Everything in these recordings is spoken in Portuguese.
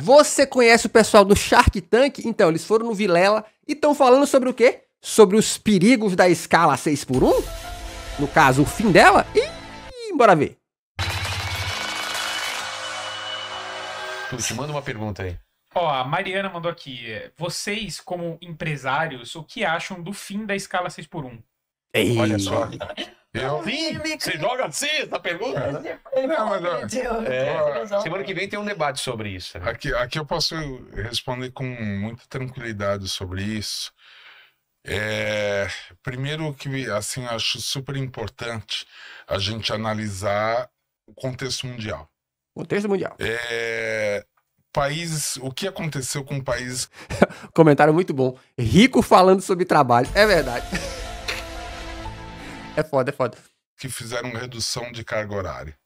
Você conhece o pessoal do Shark Tank? Então, eles foram no Vilela e estão falando sobre o quê? Sobre os perigos da escala 6x1? No caso, o fim dela? E bora ver. Te manda uma pergunta aí. Ó, a Mariana mandou aqui. Vocês, como empresários, o que acham do fim da escala 6x1? Ei. Olha só. Você joga assim essa pergunta? Né? Não, mas, semana que vem tem um debate sobre isso. Né? Aqui eu posso responder com muita tranquilidade sobre isso. Primeiro que, assim, eu acho super importante a gente analisar o contexto mundial. Contexto mundial. Países, o que aconteceu com países... Comentário muito bom. Rico falando sobre trabalho. É verdade. É foda, é foda. Que fizeram redução de carga horária.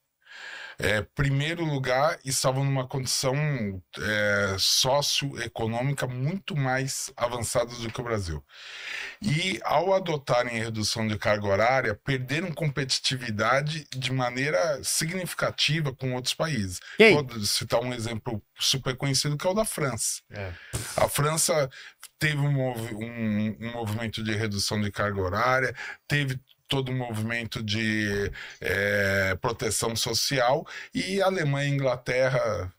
Primeiro lugar, estavam numa condição socioeconômica muito mais avançada do que o Brasil. E, ao adotarem a redução de carga horária, perderam competitividade de maneira significativa com outros países. Vou citar um exemplo super conhecido, que é o da França. A França teve um movimento de redução de carga horária, teve todo um movimento de proteção social, e a Alemanha e a Inglaterra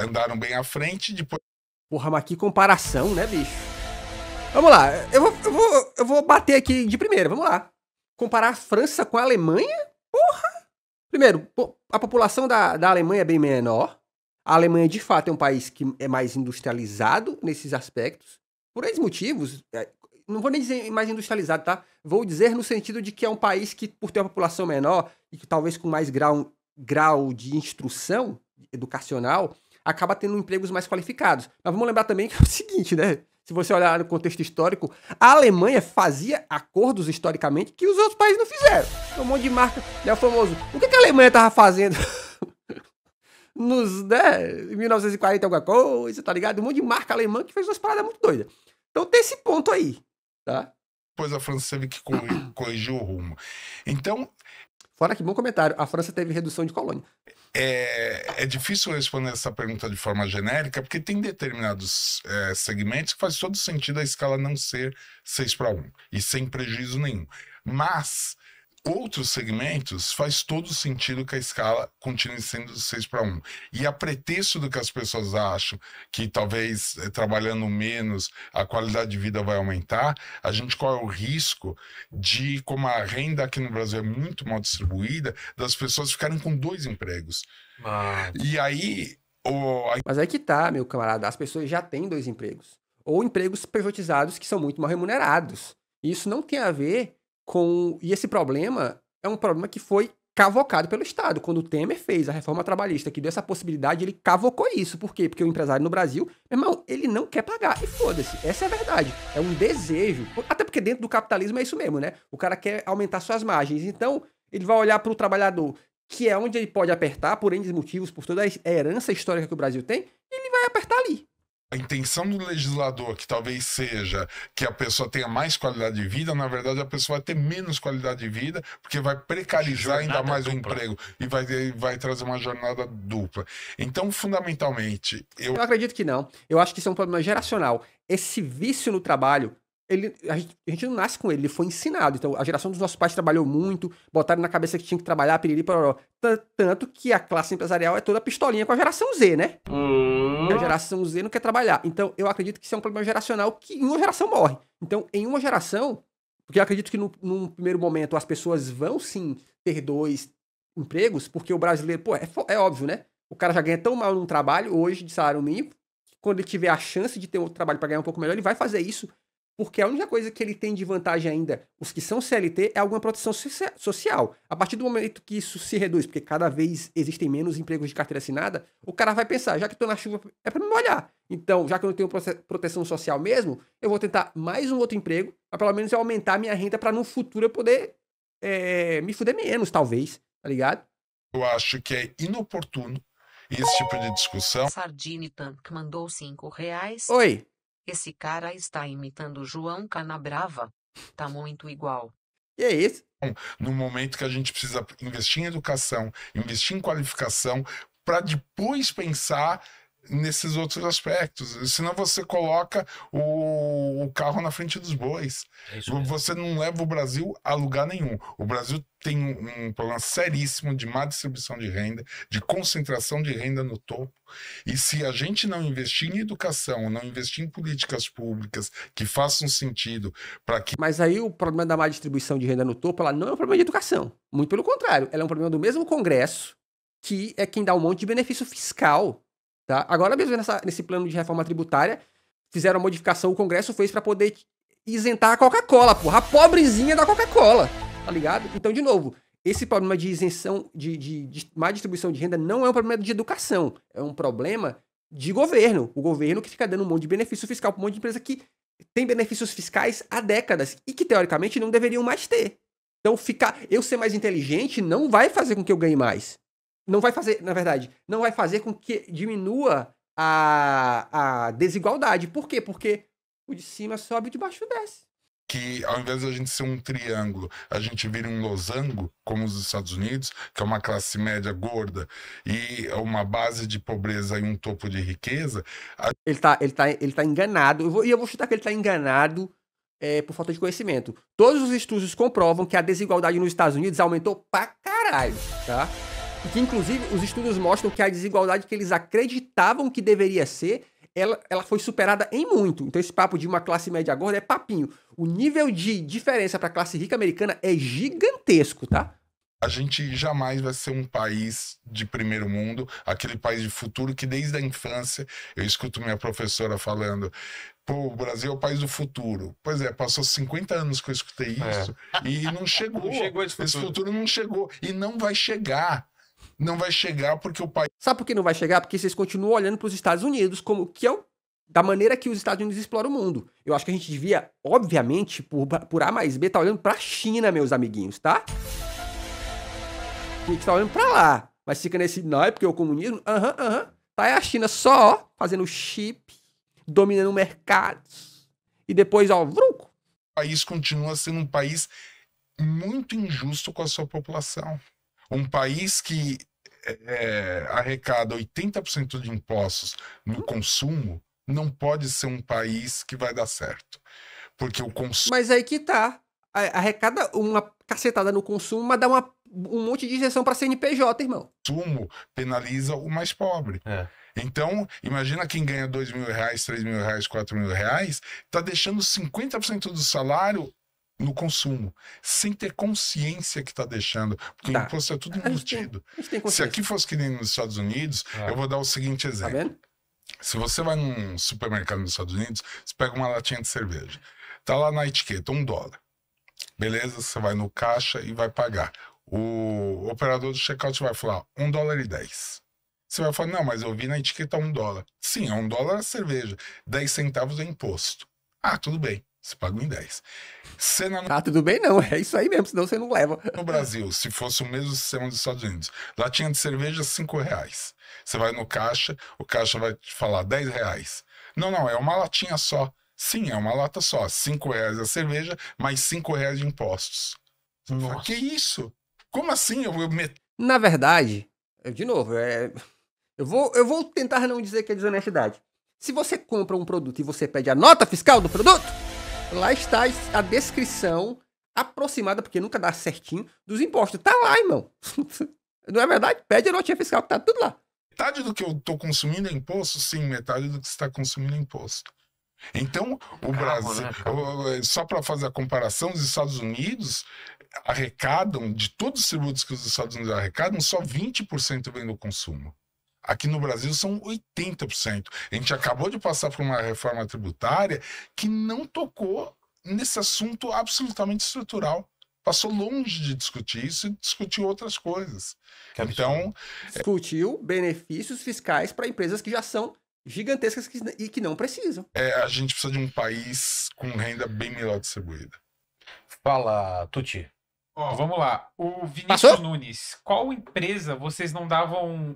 andaram bem à frente. Depois... Porra, mas que comparação, né, bicho? Vamos lá, eu vou bater aqui de primeira, vamos lá. Comparar a França com a Alemanha? Porra! Primeiro, a população da Alemanha é bem menor. A Alemanha, de fato, é um país que é mais industrializado nesses aspectos. Por esses motivos... Não vou nem dizer mais industrializado, tá? Vou dizer no sentido de que é um país que, por ter uma população menor e que talvez com mais grau de instrução educacional, acaba tendo empregos mais qualificados. Mas vamos lembrar também que é o seguinte, né? Se você olhar no contexto histórico, a Alemanha fazia acordos historicamente que os outros países não fizeram. Um monte de marca, né? O famoso. O que a Alemanha tava fazendo em 1940 alguma coisa, tá ligado? Um monte de marca alemã que fez umas paradas muito doidas. Então tem esse ponto aí. Tá? Depois a França teve que corrigir o rumo. Então... Fora que bom comentário, a França teve redução de colônia. É difícil responder essa pergunta de forma genérica, porque tem determinados segmentos que faz todo sentido a escala não ser 6:1, e sem prejuízo nenhum. Mas... outros segmentos faz todo sentido que a escala continue sendo 6:1. E a pretexto do que as pessoas acham, que talvez trabalhando menos a qualidade de vida vai aumentar, a gente corre o risco de, como a renda aqui no Brasil é muito mal distribuída, das pessoas ficarem com 2 empregos. E aí... Mas aí que tá, meu camarada, as pessoas já têm 2 empregos. Ou empregos pejotizados que são muito mal remunerados. E isso não tem a ver... E esse problema é um problema que foi cavocado pelo Estado. Quando o Temer fez a reforma trabalhista, que deu essa possibilidade, ele cavocou isso. Por quê? Porque o empresário no Brasil, meu irmão, ele não quer pagar. E foda-se, essa é a verdade. É um desejo. Até porque dentro do capitalismo é isso mesmo, né? O cara quer aumentar suas margens. Então, ele vai olhar para o trabalhador, que é onde ele pode apertar, por N motivos, por toda a herança histórica que o Brasil tem, e ele vai apertar ali. A intenção do legislador, que talvez seja que a pessoa tenha mais qualidade de vida, na verdade a pessoa vai ter menos qualidade de vida, porque vai precarizar ainda mais o emprego e vai trazer uma jornada dupla. Então, fundamentalmente... Eu acredito que não. Eu acho que isso é um problema geracional. Esse vício no trabalho, a gente não nasce com ele, ele foi ensinado. Então, a geração dos nossos pais trabalhou muito, botaram na cabeça que tinha que trabalhar, piriri, pororó. Tanto que a classe empresarial é toda pistolinha com a geração Z, né? A geração Z não quer trabalhar. Então, eu acredito que isso é um problema geracional que em uma geração morre. Então, em uma geração, porque eu acredito que num primeiro momento as pessoas vão sim ter 2 empregos, porque o brasileiro, é óbvio, né? O cara já ganha tão mal num trabalho, hoje, de salário mínimo, que quando ele tiver a chance de ter outro trabalho para ganhar um pouco melhor, ele vai fazer isso. Porque a única coisa que ele tem de vantagem ainda, os que são CLT, é alguma proteção social. A partir do momento que isso se reduz, porque cada vez existem menos empregos de carteira assinada, o cara vai pensar, já que eu tô na chuva, é pra me molhar. Então, já que eu não tenho proteção social mesmo, eu vou tentar mais um outro emprego, pra pelo menos eu aumentar a minha renda pra no futuro eu poder me fuder menos, talvez, tá ligado? Eu acho que é inoportuno esse tipo de discussão. Sardine Tank mandou R$5. Oi. Esse cara está imitando João Canabrava. Tá muito igual. E é isso? No momento que a gente precisa investir em educação, investir em qualificação, para depois pensar nesses outros aspectos. Senão você coloca o carro na frente dos bois. É isso mesmo. Você não leva o Brasil a lugar nenhum. O Brasil tem um problema seríssimo de má distribuição de renda, de concentração de renda no topo. E se a gente não investir em educação, não investir em políticas públicas que façam sentido para que... Mas aí o problema da má distribuição de renda no topo, ela não é um problema de educação. Muito pelo contrário, ela é um problema do mesmo Congresso, que é quem dá um monte de benefício fiscal. Tá? Agora mesmo nesse plano de reforma tributária, fizeram a modificação, o Congresso fez para poder isentar a Coca-Cola, porra, a pobrezinha da Coca-Cola, tá ligado? Então, de novo, esse problema de isenção, de má distribuição de renda não é um problema de educação, é um problema de governo. O governo que fica dando um monte de benefício fiscal para um monte de empresa que tem benefícios fiscais há décadas e que, teoricamente, não deveriam mais ter. Então, eu ser mais inteligente não vai fazer com que eu ganhe mais. Não vai fazer, na verdade, não vai fazer com que diminua a desigualdade. Por quê? Porque o de cima sobe e o de baixo desce. Que ao invés de a gente ser um triângulo, a gente vira um losango, como os Estados Unidos, que é uma classe média gorda e uma base de pobreza e um topo de riqueza. Ele tá enganado. Eu vou chutar que ele tá enganado por falta de conhecimento. Todos os estudos comprovam que a desigualdade nos Estados Unidos aumentou pra caralho, tá? E que, inclusive, os estudos mostram que a desigualdade que eles acreditavam que deveria ser, ela foi superada em muito. Então, esse papo de uma classe média gorda é papinho. O nível de diferença para a classe rica americana é gigantesco, tá? A gente jamais vai ser um país de primeiro mundo, aquele país de futuro que desde a infância eu escuto minha professora falando: pô, o Brasil é o país do futuro. Pois é, passou 50 anos que eu escutei isso e não chegou. Não chegou esse futuro não chegou e não vai chegar. Não vai chegar porque o país... Sabe por que não vai chegar? Porque vocês continuam olhando para os Estados Unidos como que é da maneira que os Estados Unidos exploram o mundo. Eu acho que a gente devia, obviamente, por A mais B, tá olhando para a China, meus amiguinhos, tá? A gente tá olhando para lá. Mas fica nesse, não é porque o comunismo... Tá aí a China só, ó, fazendo chip, dominando mercados. E depois, ó, vrunco. O país continua sendo um país muito injusto com a sua população. Um país que arrecada 80% de impostos no consumo não pode ser um país que vai dar certo. Porque o consumo... Mas aí que tá. Arrecada uma cacetada no consumo, mas dá um monte de injeção pra CNPJ, irmão. O consumo penaliza o mais pobre. Então, imagina quem ganha R$2.000, R$3.000, R$4.000, tá deixando 50% do salário no consumo, sem ter consciência que tá deixando, porque o imposto é tudo embutido. Se aqui fosse que nem nos Estados Unidos, eu vou dar o seguinte exemplo. Tá vendo? Se você vai num supermercado nos Estados Unidos, você pega uma latinha de cerveja, tá lá na etiqueta, $1. Beleza? Você vai no caixa e vai pagar. O operador do checkout vai falar $1,10. Você vai falar, não, mas eu vi na etiqueta $1. Sim, é $1 a cerveja, 10 centavos é imposto. Ah, tudo bem. Você paga em 10. Tudo bem não, é isso aí mesmo, senão você não leva. No Brasil, se fosse o mesmo sistema dos Estados Unidos, latinha de cerveja, R$5. Você vai no caixa, o caixa vai te falar R$10. Não, é uma latinha só. Sim, é uma lata só. R$5 a cerveja, mais R$5 de impostos. Fala, que isso? Como assim? Na verdade, de novo, eu vou tentar não dizer que é desonestidade. Se você compra um produto e você pede a nota fiscal do produto, lá está a descrição aproximada, porque nunca dá certinho, dos impostos. Tá lá, irmão. Não é verdade? Pede a notinha fiscal que tá tudo lá. Metade do que eu tô consumindo é imposto? Sim, metade do que você está consumindo é imposto. Então, o Brasil, só para fazer a comparação, os Estados Unidos arrecadam, de todos os tributos que os Estados Unidos arrecadam, só 20% vem do consumo. Aqui no Brasil são 80%. A gente acabou de passar por uma reforma tributária que não tocou nesse assunto absolutamente estrutural. Passou longe de discutir isso e discutiu outras coisas. Então, discutiu benefícios fiscais para empresas que já são gigantescas e que não precisam. A gente precisa de um país com renda bem melhor distribuída. Fala, Tuti. Vamos lá. O Vinícius Passou? Nunes, qual empresa vocês não davam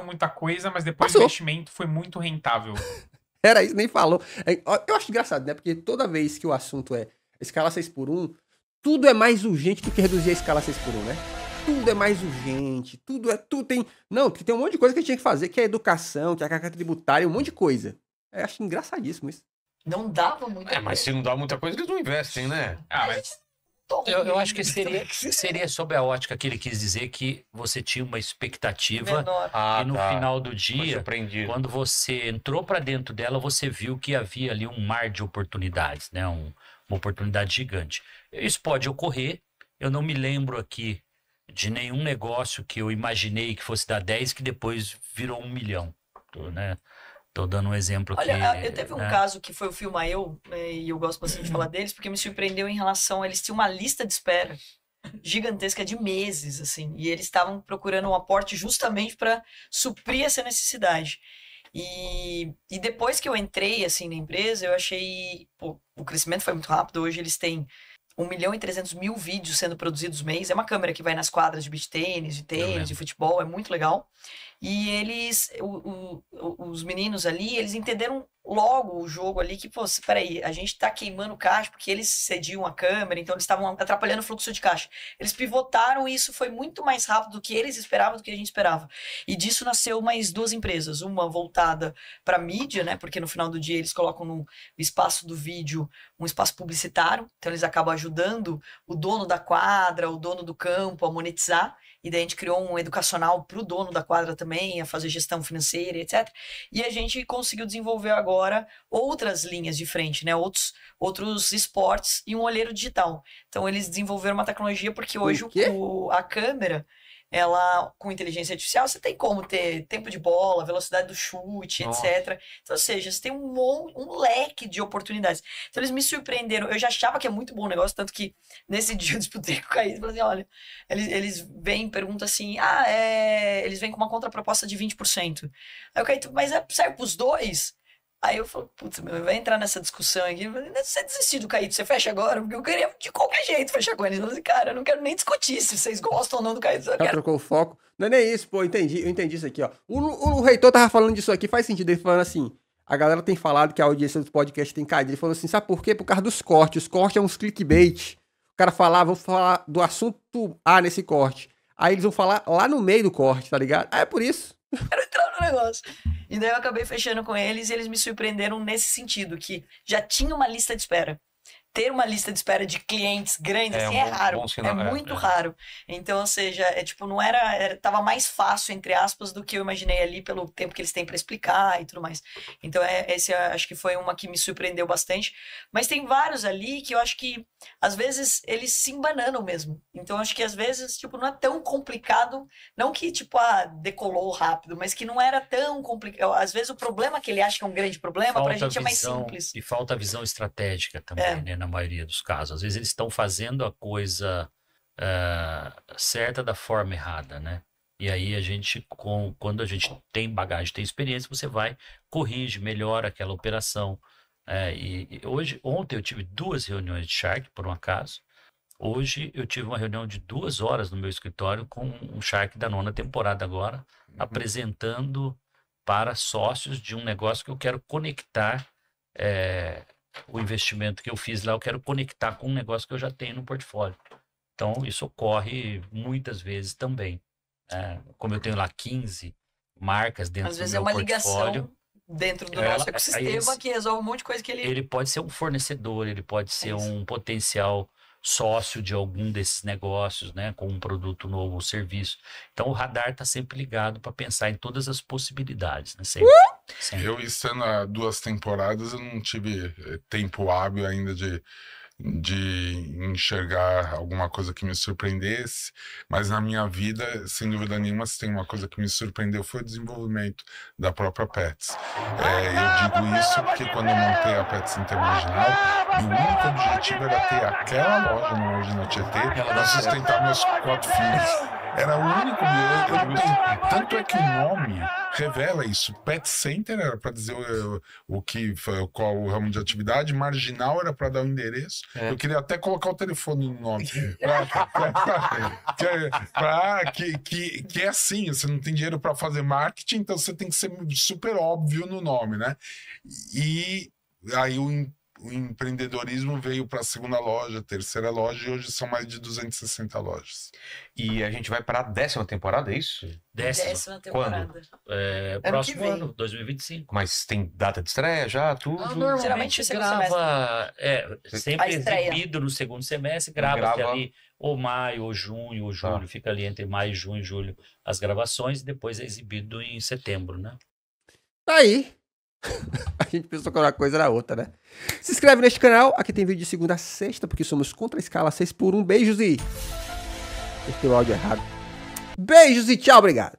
muita coisa, mas depois Passou. o investimento foi muito rentável? Era isso, nem falou. Eu acho engraçado, né? Porque toda vez que o assunto é escala 6x1, tudo é mais urgente do que reduzir a escala 6x1, né? tudo é mais urgente, tudo tem... Não, tem um monte de coisa que a gente tinha que fazer, que é educação, que é a carga tributária, um monte de coisa. Eu acho engraçadíssimo isso. Não dava muito. Mas se não dá muita coisa, eles não investem, né? Mas Eu acho que seria sob a ótica que ele quis dizer que você tinha uma expectativa menor. e no final do Foi dia, surpreendido. quando você entrou para dentro dela, você viu que havia ali um mar de oportunidades, né? Uma oportunidade gigante. Isso pode ocorrer. Eu não me lembro aqui de nenhum negócio que eu imaginei que fosse dar 10 que depois virou 1 milhão, né? Tô dando um exemplo aqui. Olha, eu teve um né? caso que foi o Filma Eu, e eu gosto bastante de falar deles, porque me surpreendeu em relação a eles tinham uma lista de espera gigantesca de meses, assim, e eles estavam procurando um aporte justamente para suprir essa necessidade. E depois que eu entrei, assim, na empresa, eu achei, pô, o crescimento foi muito rápido. Hoje eles têm 1.300.000 vídeos sendo produzidos mês. É uma câmera que vai nas quadras de beach tênis, de futebol, é muito legal. E eles, os meninos ali, eles entenderam logo o jogo ali que, pô, peraí, a gente tá queimando caixa porque eles cediam a câmera, então eles estavam atrapalhando o fluxo de caixa. Eles pivotaram e isso foi muito mais rápido do que eles esperavam, do que a gente esperava. E disso nasceu mais 2 empresas, uma voltada para mídia, né, porque no final do dia eles colocam no espaço do vídeo um espaço publicitário, então eles acabam ajudando o dono da quadra, o dono do campo a monetizar. E daí a gente criou um educacional para o dono da quadra também, a fazer gestão financeira, etc. E a gente conseguiu desenvolver agora outras linhas de frente, né? Outros esportes e um olheiro digital. Então eles desenvolveram uma tecnologia porque hoje a câmera, ela com inteligência artificial, você tem como ter tempo de bola, velocidade do chute, etc. Então, ou seja, você tem um leque de oportunidades. Então eles me surpreenderam. Eu já achava que é muito bom o negócio, tanto que nesse dia eu disputei com o Caíto e falei assim, olha, eles vêm e perguntam assim, eles vêm com uma contraproposta de 20%. Aí o Caíto, mas serve pros 2? Aí eu falo, putz, vai entrar nessa discussão aqui. Você desistiu do Caíto, você fecha agora? Porque eu queria de qualquer jeito fechar com eles. Eu falei, cara, eu não quero nem discutir se vocês gostam ou não do Caíto. Já trocou o foco. Não é nem isso, pô, eu entendi isso aqui, ó. O reitor tava falando disso aqui, faz sentido. Ele falando assim, a galera tem falado que a audiência do podcast tem caído. Ele falou assim, sabe por quê? Por causa dos cortes. Os cortes é uns clickbait. O cara falava, vamos falar do assunto A nesse corte. Aí eles vão falar lá no meio do corte, tá ligado? É por isso. Quero entrar no negócio. E daí eu acabei fechando com eles e eles me surpreenderam nesse sentido, que já tinha uma lista de espera. Ter uma lista de espera de clientes grandes, assim, é raro. É muito raro. Então, ou seja, tipo, não tava mais fácil, entre aspas, do que eu imaginei ali pelo tempo que eles têm para explicar e tudo mais. Então, esse acho que foi uma que me surpreendeu bastante. Mas tem vários ali que eu acho que, às vezes, eles se embananam mesmo. Então, acho que, às vezes, tipo, não é tão complicado. Não que, tipo, decolou rápido, mas que não era tão complicado. Às vezes, o problema que ele acha que é um grande problema, pra gente é mais simples. E falta visão estratégica também, né? Na maioria dos casos. Às vezes eles estão fazendo a coisa certa da forma errada, né? E aí a gente, quando a gente tem bagagem, tem experiência, você vai, corrige, melhora aquela operação. Ontem eu tive 2 reuniões de Shark, por um acaso. Hoje eu tive uma reunião de 2 horas no meu escritório com um Shark da 9ª temporada agora, apresentando para sócios de um negócio que eu quero conectar o investimento que eu fiz lá, eu quero conectar com um negócio que eu já tenho no portfólio. Então, isso ocorre muitas vezes também. Como eu tenho lá 15 marcas dentro do meu portfólio. Às vezes é uma ligação dentro do nosso ecossistema que resolve um monte de coisa que ele pode ser um fornecedor, ele pode ser um potencial sócio de algum desses negócios, né, com um produto novo ou serviço. Então, o radar está sempre ligado para pensar em todas as possibilidades, né? Sempre. Eu, estando há 2 temporadas, eu não tive tempo hábil ainda de enxergar alguma coisa que me surpreendesse, mas na minha vida, sem dúvida nenhuma, se tem uma coisa que me surpreendeu foi o desenvolvimento da própria Pets. Eu digo isso porque quando eu montei a Pets Intermarginal, meu único objetivo era ter aquela loja no Marginal Tietê para sustentar meus 4 filhos. Era o único meu. Tanto é que o nome revela isso. Pet Center era para dizer qual o ramo de atividade, Marginal era para dar o endereço. Eu queria até colocar o telefone no nome. Que é assim, você não tem dinheiro para fazer marketing, então você tem que ser super óbvio no nome, né? E aí o empreendedorismo veio para a segunda loja, terceira loja, e hoje são mais de 260 lojas. E a gente vai para a 10ª temporada, é isso? 10ª temporada. Próximo vem. ano, 2025. Mas tem data de estreia já, tudo? Normalmente Geralmente o segundo grava, sempre A estreia. exibido no segundo semestre, grava até Grava. ali ou maio, ou junho, ou julho, Tá. fica ali entre maio, junho e julho as gravações, e depois é exibido em setembro, né? Tá aí. A gente pensou que uma coisa era outra, né? Se inscreve neste canal. Aqui tem vídeo de segunda a sexta, porque somos contra a escala 6x1. Beijos e... Esse é o áudio errado. Beijos e tchau, obrigado.